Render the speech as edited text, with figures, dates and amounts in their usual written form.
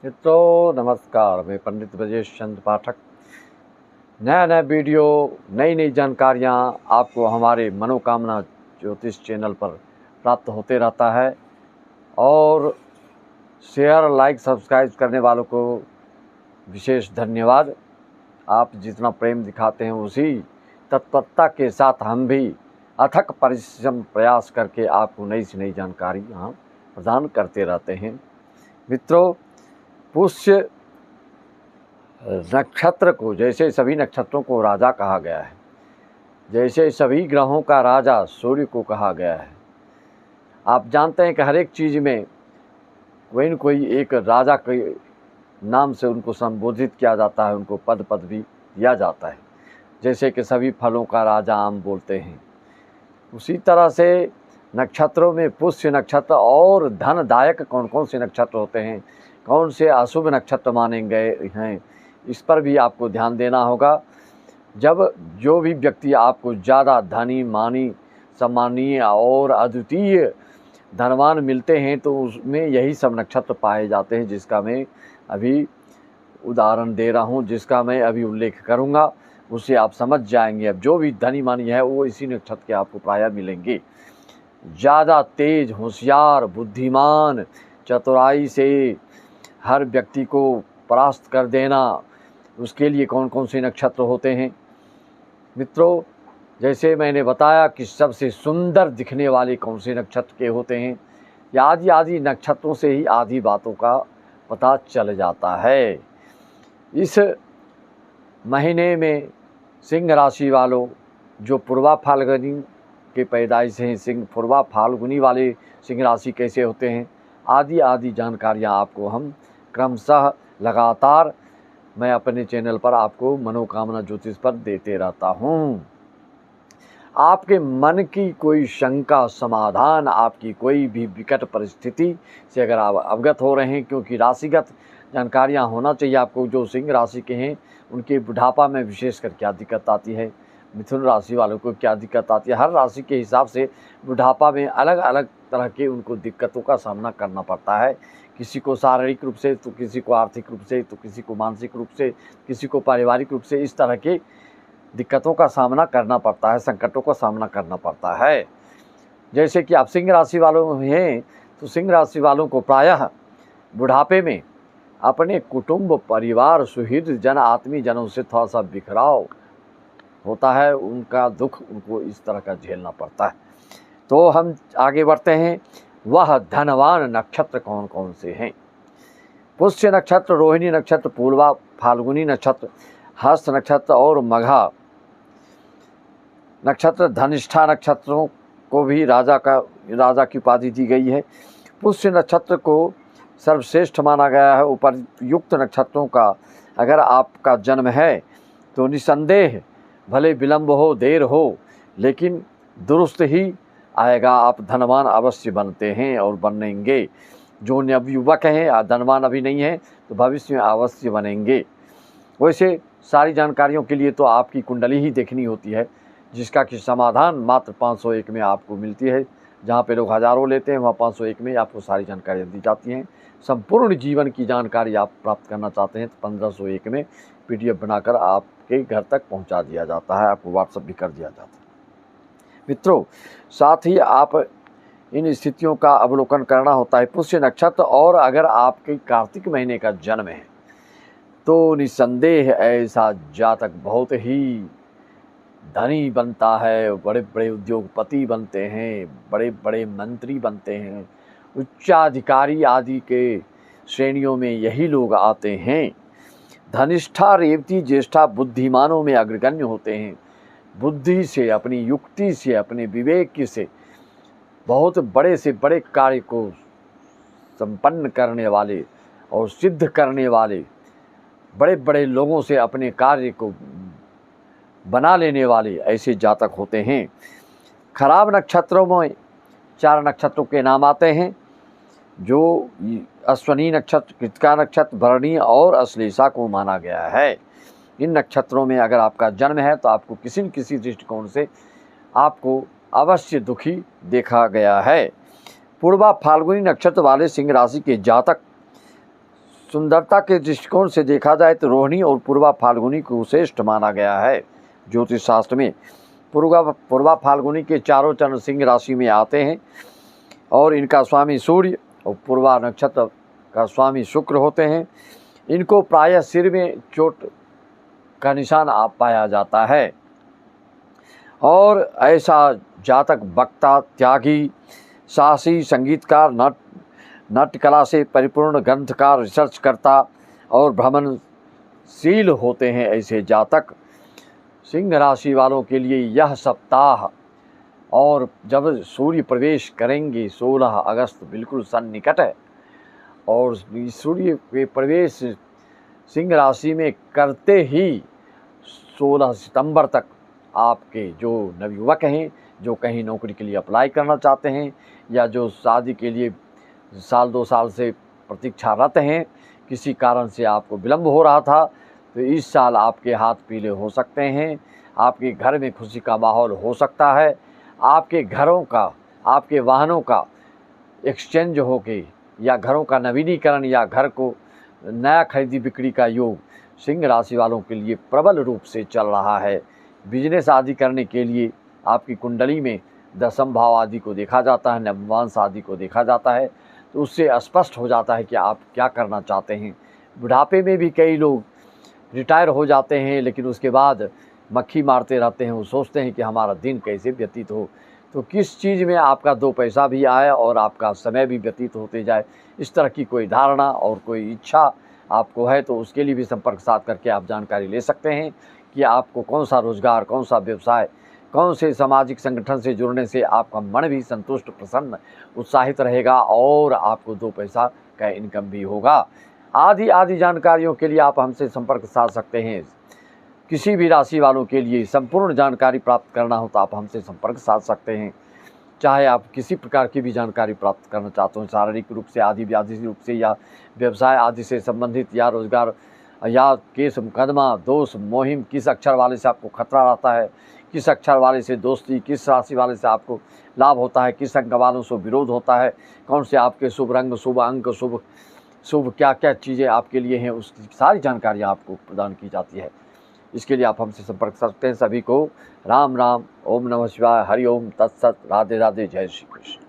मित्रों नमस्कार, मैं पंडित ब्रजेश चंद्र पाठक। नया नया वीडियो, नई नई जानकारियाँ आपको हमारे मनोकामना ज्योतिष चैनल पर प्राप्त होते रहता है। और शेयर, लाइक, सब्सक्राइब करने वालों को विशेष धन्यवाद। आप जितना प्रेम दिखाते हैं उसी तत्परता के साथ हम भी अथक परिश्रम प्रयास करके आपको नई से नई जानकारी यहाँ प्रदान करते रहते हैं। मित्रों, पुष्य नक्षत्र को, जैसे सभी नक्षत्रों को राजा कहा गया है, जैसे सभी ग्रहों का राजा सूर्य को कहा गया है। आप जानते हैं कि हर एक चीज़ में कोई न कोई एक राजा के नाम से उनको संबोधित किया जाता है, उनको पद भी दिया जाता है। जैसे कि सभी फलों का राजा आम बोलते हैं, उसी तरह से नक्षत्रों में पुष्य नक्षत्र और धनदायक कौन कौन से नक्षत्र होते हैं, कौन से अशुभ नक्षत्र माने गए हैं, इस पर भी आपको ध्यान देना होगा। जब जो भी व्यक्ति आपको ज़्यादा धनी, मानी, सम्मानीय और अद्वितीय धनवान मिलते हैं तो उसमें यही सब नक्षत्र पाए जाते हैं, जिसका मैं अभी उदाहरण दे रहा हूँ, जिसका मैं अभी उल्लेख करूँगा, उससे आप समझ जाएंगे। अब जो भी धनी मानी है वो इसी नक्षत्र के आपको प्रायः मिलेंगे। ज़्यादा तेज, होशियार, बुद्धिमान, चतुराई से हर व्यक्ति को परास्त कर देना, उसके लिए कौन कौन से नक्षत्र होते हैं मित्रों? जैसे मैंने बताया कि सबसे सुंदर दिखने वाले कौन से नक्षत्र के होते हैं, या आदि आदि नक्षत्रों से ही आदि बातों का पता चल जाता है। इस महीने में सिंह राशि वालों, जो पूर्वा फाल्गुनी के पैदाइश हैं, पूर्वा फाल्गुनी वाले सिंह राशि कैसे होते हैं, आदि आदि जानकारियाँ आपको हम क्रमशः लगातार मैं अपने चैनल पर आपको मनोकामना ज्योतिष पर देते रहता हूँ। आपके मन की कोई शंका समाधान, आपकी कोई भी विकट परिस्थिति से अगर आप अवगत हो रहे हैं, क्योंकि राशिगत जानकारियाँ होना चाहिए आपको। जो सिंह राशि के हैं उनके बुढ़ापा में विशेषकर क्या दिक्कत आती है, मिथुन राशि वालों को क्या दिक्कत आती है, हर राशि के हिसाब से बुढ़ापा में अलग अलग तरह के उनको दिक्कतों का सामना करना पड़ता है। किसी को शारीरिक रूप से, तो किसी को आर्थिक रूप से, तो किसी को मानसिक रूप से, किसी को पारिवारिक रूप से, इस तरह के दिक्कतों का सामना करना पड़ता है, संकटों का सामना करना पड़ता है। जैसे कि आप सिंह राशि वालों हैं तो सिंह राशि वालों को प्रायः बुढ़ापे में अपने कुटुंब, परिवार, सुहृद जन, आत्मीय जनों से थोड़ा सा बिखराव होता है, उनका दुख उनको इस तरह का झेलना पड़ता है। तो हम आगे बढ़ते हैं। वह धनवान नक्षत्र कौन कौन से हैं? पुष्य नक्षत्र, रोहिणी नक्षत्र, पूर्वा फाल्गुनी नक्षत्र, हस्त नक्षत्र और मघा नक्षत्र, धनिष्ठा नक्षत्रों को भी राजा की उपाधि दी गई है। पुष्य नक्षत्र को सर्वश्रेष्ठ माना गया है। उपयुक्त नक्षत्रों का अगर आपका जन्म है तो निसंदेह, भले विलंब हो, देर हो, लेकिन दुरुस्त ही आएगा। आप धनवान अवश्य बनते हैं और बनेंगे। जो नवयुवक हैं, धनवान अभी नहीं हैं, तो भविष्य में अवश्य बनेंगे। वैसे सारी जानकारियों के लिए तो आपकी कुंडली ही देखनी होती है, जिसका कि समाधान मात्र 501 में आपको मिलती है। जहाँ पे लोग हज़ारों लेते हैं, वहाँ 501 में आपको सारी जानकारियाँ दी जाती हैं। संपूर्ण जीवन की जानकारी आप प्राप्त करना चाहते हैं तो 1501 में PDF बनाकर आपके घर तक पहुँचा दिया जाता है, आपको व्हाट्सएप भी कर दिया जाता है। मित्रों, साथ ही आप इन स्थितियों का अवलोकन करना होता है। पुष्य नक्षत्र और अगर आपके कार्तिक महीने का जन्म है तो निसंदेह ऐसा जातक बहुत ही धनी बनता है, बड़े बड़े उद्योगपति बनते हैं, बड़े बड़े मंत्री बनते हैं, उच्चाधिकारी आदि के श्रेणियों में यही लोग आते हैं। धनिष्ठा, रेवती, ज्येष्ठा बुद्धिमानों में अग्रगण्य होते हैं। बुद्धि से, अपनी युक्ति से, अपने विवेक से बहुत बड़े से बड़े कार्य को संपन्न करने वाले और सिद्ध करने वाले, बड़े बड़े लोगों से अपने कार्य को बना लेने वाले ऐसे जातक होते हैं। खराब नक्षत्रों में 4 नक्षत्रों के नाम आते हैं, जो अश्वनी नक्षत्र, कृतिका नक्षत्र, भरणी और अश्लेषा को माना गया है। इन नक्षत्रों में अगर आपका जन्म है तो आपको किसी न किसी दृष्टिकोण से आपको अवश्य दुखी देखा गया है। पूर्वा फाल्गुनी नक्षत्र वाले सिंह राशि के जातक सुंदरता के दृष्टिकोण से देखा जाए तो रोहिणी और पूर्वा फाल्गुनी को श्रेष्ठ माना गया है। ज्योतिष शास्त्र में पूर्वा फाल्गुनी के चारों चरण सिंह राशि में आते हैं और इनका स्वामी सूर्य और पूर्वा नक्षत्र का स्वामी शुक्र होते हैं। इनको प्रायः सिर में चोट का निशान आप पाया जाता है और ऐसा जातक वक्ता, त्यागी, साहसी, संगीतकार, नाट्य कला से परिपूर्ण, ग्रंथकार, रिसर्च करता और भ्रमणशील होते हैं। ऐसे जातक सिंह राशि वालों के लिए यह सप्ताह, और जब सूर्य प्रवेश करेंगे 16 अगस्त, बिल्कुल सन्निकट है, और सूर्य के प्रवेश सिंह राशि में करते ही 16 सितंबर तक आपके जो नवयुवक हैं, जो कहीं नौकरी के लिए अप्लाई करना चाहते हैं या जो शादी के लिए साल 2 साल से प्रतीक्षारत हैं, किसी कारण से आपको विलंब हो रहा था, तो इस साल आपके हाथ पीले हो सकते हैं। आपके घर में खुशी का माहौल हो सकता है। आपके घरों का, आपके वाहनों का एक्सचेंज होके या घरों का नवीनीकरण या घर को नया खरीदी बिक्री का योग सिंह राशि वालों के लिए प्रबल रूप से चल रहा है। बिजनेस आदि करने के लिए आपकी कुंडली में दशम भाव आदि को देखा जाता है, नवमांश आदि को देखा जाता है, तो उससे स्पष्ट हो जाता है कि आप क्या करना चाहते हैं। बुढ़ापे में भी कई लोग रिटायर हो जाते हैं, लेकिन उसके बाद मक्खी मारते रहते हैं। वो सोचते हैं कि हमारा दिन कैसे व्यतीत हो, तो किस चीज़ में आपका 2 पैसा भी आए और आपका समय भी व्यतीत होते जाए, इस तरह की कोई धारणा और कोई इच्छा आपको है, तो उसके लिए भी संपर्क साध करके आप जानकारी ले सकते हैं कि आपको कौन सा रोज़गार, कौन सा व्यवसाय, कौन से सामाजिक संगठन से जुड़ने से आपका मन भी संतुष्ट, प्रसन्न, उत्साहित रहेगा और आपको 2 पैसा का इनकम भी होगा। आदि जानकारियों के लिए आप हमसे संपर्क साध सकते हैं। किसी भी राशि वालों के लिए संपूर्ण जानकारी प्राप्त करना हो तो आप हमसे संपर्क साध सकते हैं। चाहे आप किसी प्रकार की भी जानकारी प्राप्त करना चाहते हो, शारीरिक रूप से, आदि रूप से, या व्यवसाय आदि से संबंधित, या रोजगार, या केस मुकदमा, दोष, मुहिम, किस अक्षर वाले से आपको खतरा रहता है, किस अक्षर वाले से दोस्ती, किस राशि वाले से आपको लाभ होता है, किस अंक वालों से विरोध होता है, कौन से आपके शुभ रंग, शुभ अंक, शुभ क्या क्या चीज़ें आपके लिए हैं, उसकी सारी जानकारी आपको प्रदान की जाती है। इसके लिए आप हमसे संपर्क कर सकते हैं। सभी को राम राम, ओम नमः शिवाय, हरि ओम तत्सत, राधे राधे, जय श्री कृष्ण।